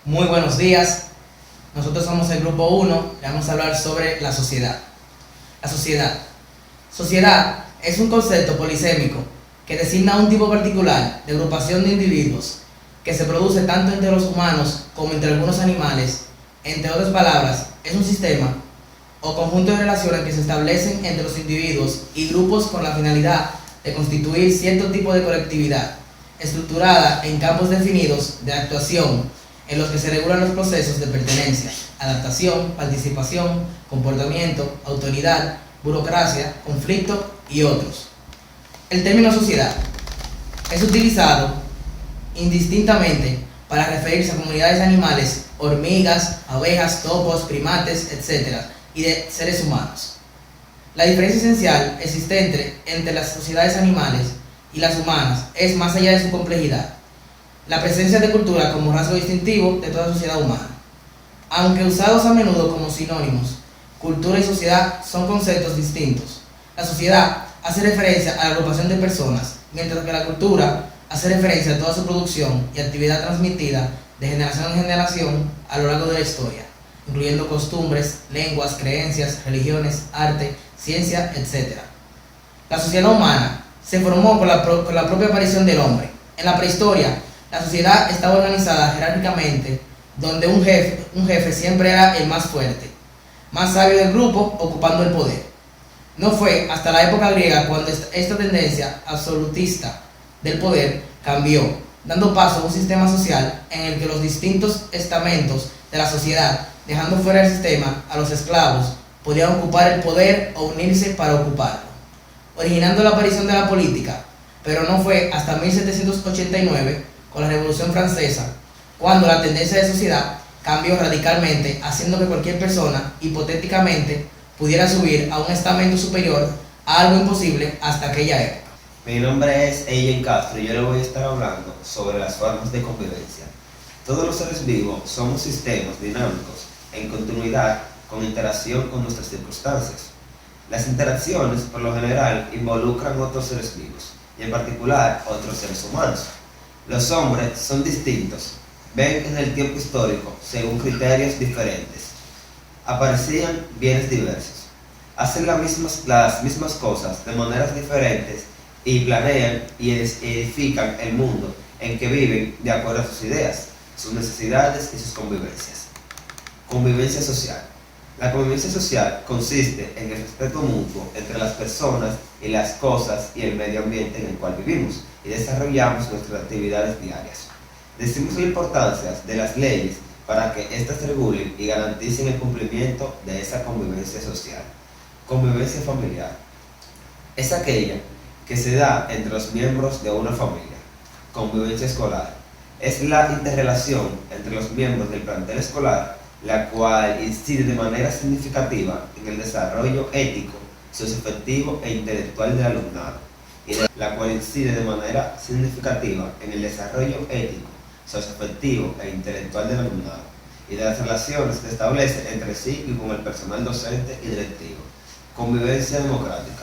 Muy buenos días. Nosotros somos el grupo 1 y vamos a hablar sobre la sociedad. La sociedad. Sociedad es un concepto polisémico que designa un tipo particular de agrupación de individuos que se produce tanto entre los humanos como entre algunos animales. Entre otras palabras, es un sistema o conjunto de relaciones que se establecen entre los individuos y grupos con la finalidad de constituir cierto tipo de colectividad, estructurada en campos definidos de actuación, en los que se regulan los procesos de pertenencia, adaptación, participación, comportamiento, autoridad, burocracia, conflicto y otros. El término sociedad es utilizado indistintamente para referirse a comunidades de animales, hormigas, abejas, topos, primates, etc., y de seres humanos. La diferencia esencial existente entre las sociedades animales y las humanas es, más allá de su complejidad, la presencia de cultura como rasgo distintivo de toda sociedad humana. Aunque usados a menudo como sinónimos, cultura y sociedad son conceptos distintos. La sociedad hace referencia a la agrupación de personas, mientras que la cultura hace referencia a toda su producción y actividad transmitida de generación en generación a lo largo de la historia, incluyendo costumbres, lenguas, creencias, religiones, arte, ciencia, etc. La sociedad humana se formó con la propia aparición del hombre. En la prehistoria, la sociedad estaba organizada jerárquicamente, donde un jefe siempre era el más fuerte, más sabio del grupo, ocupando el poder. No fue hasta la época griega cuando esta tendencia absolutista del poder cambió, dando paso a un sistema social en el que los distintos estamentos de la sociedad, dejando fuera del sistema a los esclavos, podían ocupar el poder o unirse para ocuparlo, originando la aparición de la política. Pero no fue hasta 1789, con la Revolución Francesa, cuando la tendencia de sociedad cambió radicalmente, haciendo que cualquier persona, hipotéticamente, pudiera subir a un estamento superior a algo imposible hasta aquella época. Mi nombre es Eyen Castro y yo le voy a estar hablando sobre las formas de convivencia. Todos los seres vivos somos sistemas dinámicos en continuidad con interacción con nuestras circunstancias. Las interacciones, por lo general, involucran otros seres vivos y en particular otros seres humanos. Los hombres son distintos, ven en el tiempo histórico según criterios diferentes. Aparecían bienes diversos, hacen las mismas cosas de maneras diferentes y planean y edifican el mundo en que viven de acuerdo a sus ideas, sus necesidades y sus convivencias. Convivencia social. La convivencia social consiste en el respeto mutuo entre las personas y las cosas y el medio ambiente en el cual vivimos y desarrollamos nuestras actividades diarias. Decimos la importancia de las leyes para que éstas regulen y garanticen el cumplimiento de esa convivencia social. Convivencia familiar. Es aquella que se da entre los miembros de una familia. Convivencia escolar. Es la interrelación entre los miembros del plantel escolar, la cual incide de manera significativa en el desarrollo ético, socioafectivo e intelectual del alumnado, y la cual incide de manera significativa en el desarrollo ético, socioafectivo e intelectual del alumnado, y de las relaciones que establece entre sí y con el personal docente y directivo. Convivencia democrática.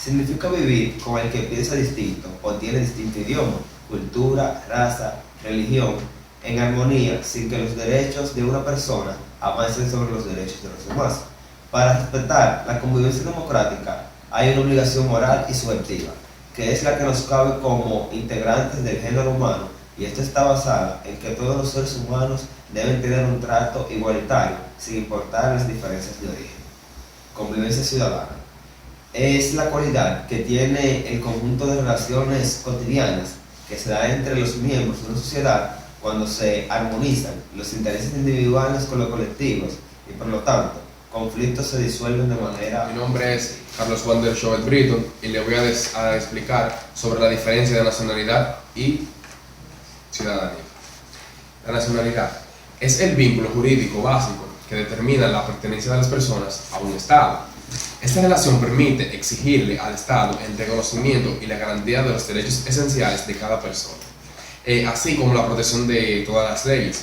Significa vivir con el que piensa distinto o tiene distinto idioma, cultura, raza, religión, en armonía, sin que los derechos de una persona avancen sobre los derechos de los demás. Para respetar la convivencia democrática hay una obligación moral y subjetiva, que es la que nos cabe como integrantes del género humano, y esta está basada en que todos los seres humanos deben tener un trato igualitario, sin importar las diferencias de origen. Convivencia ciudadana. Es la cualidad que tiene el conjunto de relaciones cotidianas que se da entre los miembros de una sociedad cuando se armonizan los intereses individuales con los colectivos y por lo tanto conflictos se disuelven de manera... Mi nombre es Carlos Wander Chauvet Brito y le voy a explicar sobre la diferencia de nacionalidad y ciudadanía. La nacionalidad es el vínculo jurídico básico que determina la pertenencia de las personas a un Estado. Esta relación permite exigirle al Estado el reconocimiento y la garantía de los derechos esenciales de cada persona, así como la protección de todas las leyes.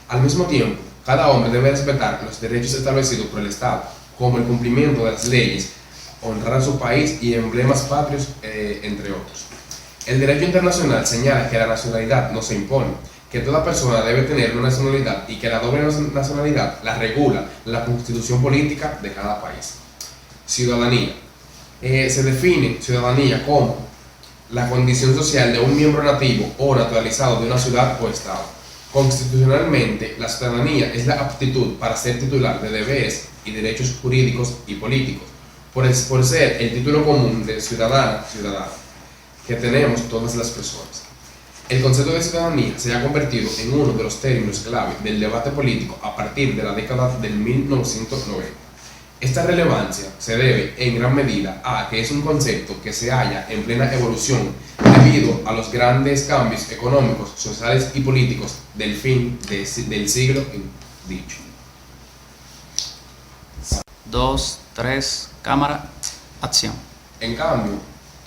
Al mismo tiempo, cada hombre debe respetar los derechos establecidos por el Estado, como el cumplimiento de las leyes, honrar a su país y emblemas patrios, entre otros. El derecho internacional señala que la nacionalidad no se impone, que toda persona debe tener una nacionalidad y que la doble nacionalidad la regula la constitución política de cada país. Ciudadanía. Se define ciudadanía como la condición social de un miembro nativo o naturalizado de una ciudad o estado. Constitucionalmente, la ciudadanía es la aptitud para ser titular de deberes y derechos jurídicos y políticos, por ser el título común de ciudadano que tenemos todas las personas. El concepto de ciudadanía se ha convertido en uno de los términos clave del debate político a partir de la década del 1990. Esta relevancia se debe en gran medida a que es un concepto que se halla en plena evolución debido a los grandes cambios económicos, sociales y políticos del fin del siglo dicho. 2, 3, cámara, acción. En cambio,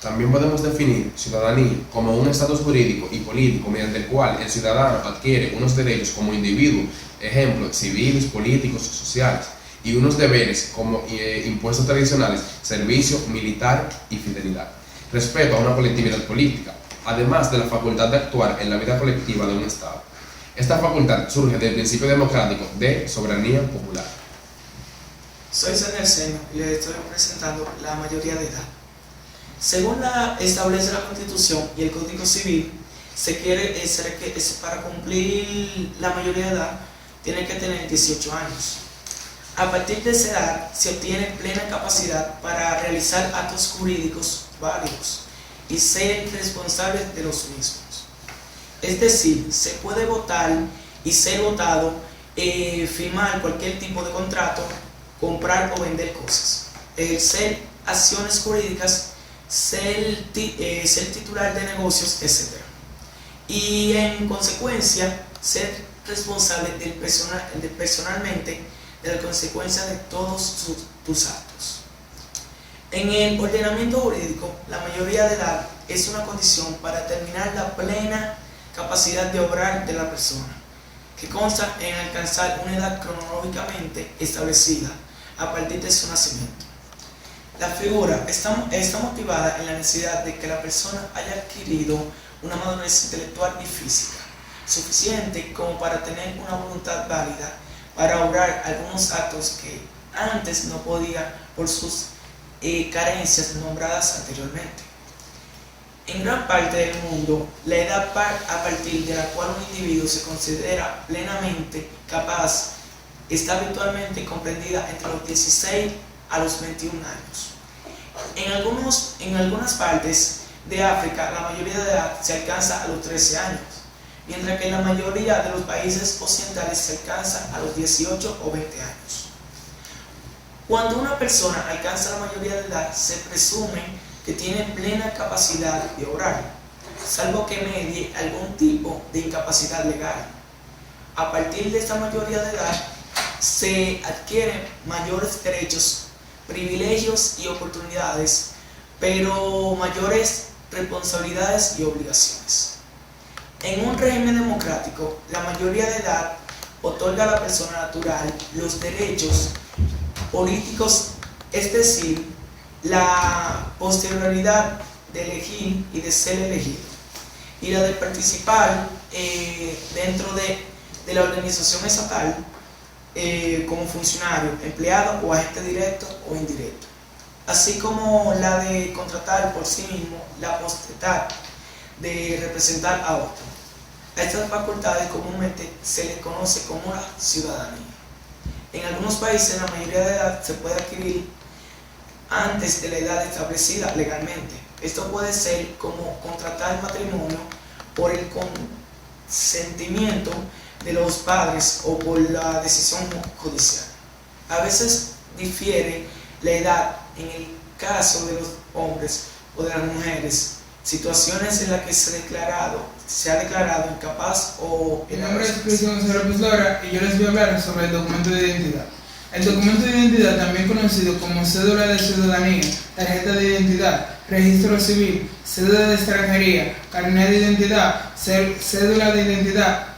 también podemos definir ciudadanía como un estatus jurídico y político mediante el cual el ciudadano adquiere unos derechos como individuo, ejemplo, civiles, políticos, sociales, y unos deberes como impuestos tradicionales, servicio militar y fidelidad, respeto a una colectividad política, además de la facultad de actuar en la vida colectiva de un Estado. Esta facultad surge del principio democrático de soberanía popular. Soy Daniel Seno y les estoy presentando la mayoría de edad. Según la establece la Constitución y el Código Civil, para cumplir la mayoría de edad tiene que tener 18 años. A partir de esa edad se obtiene plena capacidad para realizar actos jurídicos válidos y ser responsable de los mismos. Es decir, se puede votar y ser votado, firmar cualquier tipo de contrato, comprar o vender cosas, ejercer acciones jurídicas, ser titular de negocios, etc. Y en consecuencia, ser responsable personalmente de la consecuencia de todos tus actos. En el ordenamiento jurídico, la mayoría de edad es una condición para determinar la plena capacidad de obrar de la persona, que consta en alcanzar una edad cronológicamente establecida a partir de su nacimiento. La figura está motivada en la necesidad de que la persona haya adquirido una madurez intelectual y física suficiente como para tener una voluntad válida para obrar algunos actos que antes no podía por sus carencias nombradas anteriormente. En gran parte del mundo, la edad a partir de la cual un individuo se considera plenamente capaz está habitualmente comprendida entre los 16 a los 21 años. En algunas partes de África, la mayoría de edad se alcanza a los 13 años, mientras que en la mayoría de los países occidentales se alcanza a los 18 o 20 años. Cuando una persona alcanza la mayoría de edad, se presume que tiene plena capacidad de obrar, salvo que medie algún tipo de incapacidad legal. A partir de esta mayoría de edad, se adquieren mayores derechos, privilegios y oportunidades, pero mayores responsabilidades y obligaciones. En un régimen democrático, la mayoría de edad otorga a la persona natural los derechos políticos, es decir, la posterioridad de elegir y de ser elegido, y la de participar dentro de la organización estatal como funcionario, empleado o agente directo o indirecto, así como la de contratar por sí mismo la potestad de representar a otro. A estas facultades comúnmente se les conoce como la ciudadanía. En algunos países la mayoría de edad se puede adquirir antes de la edad establecida legalmente. Esto puede ser como contratar matrimonio por el consentimiento de los padres o por la decisión judicial. A veces difiere la edad en el caso de los hombres o de las mujeres, situaciones en las que se ha declarado incapaz o... Mi nombre es Cristian Gonzalo Lora y yo les voy a hablar sobre el documento de identidad. El documento de identidad, también conocido como cédula de ciudadanía, tarjeta de identidad, registro civil, cédula de extranjería, carnet de identidad, cédula de identidad,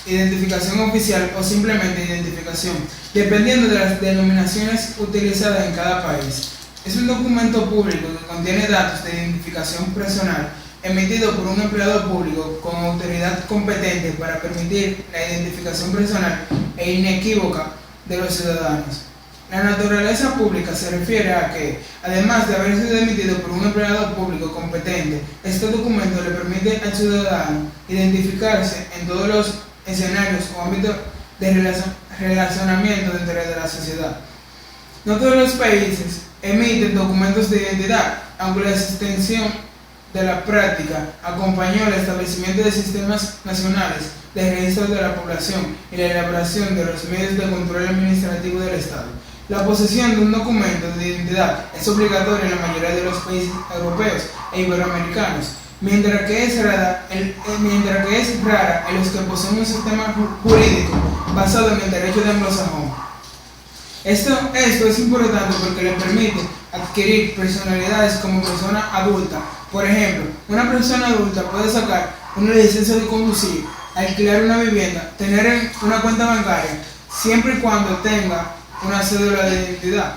identificación oficial o simplemente identificación, dependiendo de las denominaciones utilizadas en cada país. Es un documento público que contiene datos de identificación personal emitido por un empleado público con autoridad competente para permitir la identificación personal e inequívoca de los ciudadanos. La naturaleza pública se refiere a que, además de haber sido emitido por un empleado público competente, este documento le permite al ciudadano identificarse en todos los escenarios o ámbitos de relacionamiento dentro de la sociedad. No todos los países emiten documentos de identidad, aunque la extensión de la práctica acompañó el establecimiento de sistemas nacionales de registro de la población y la elaboración de los medios de control administrativo del Estado. La posesión de un documento de identidad es obligatoria en la mayoría de los países europeos e iberoamericanos, mientras que es rara en los que poseen un sistema jurídico basado en el derecho de anglosajón. Esto es importante porque le permite adquirir personalidades como persona adulta. Por ejemplo, una persona adulta puede sacar una licencia de conducir, alquilar una vivienda, tener una cuenta bancaria, siempre y cuando tenga una cédula de identidad.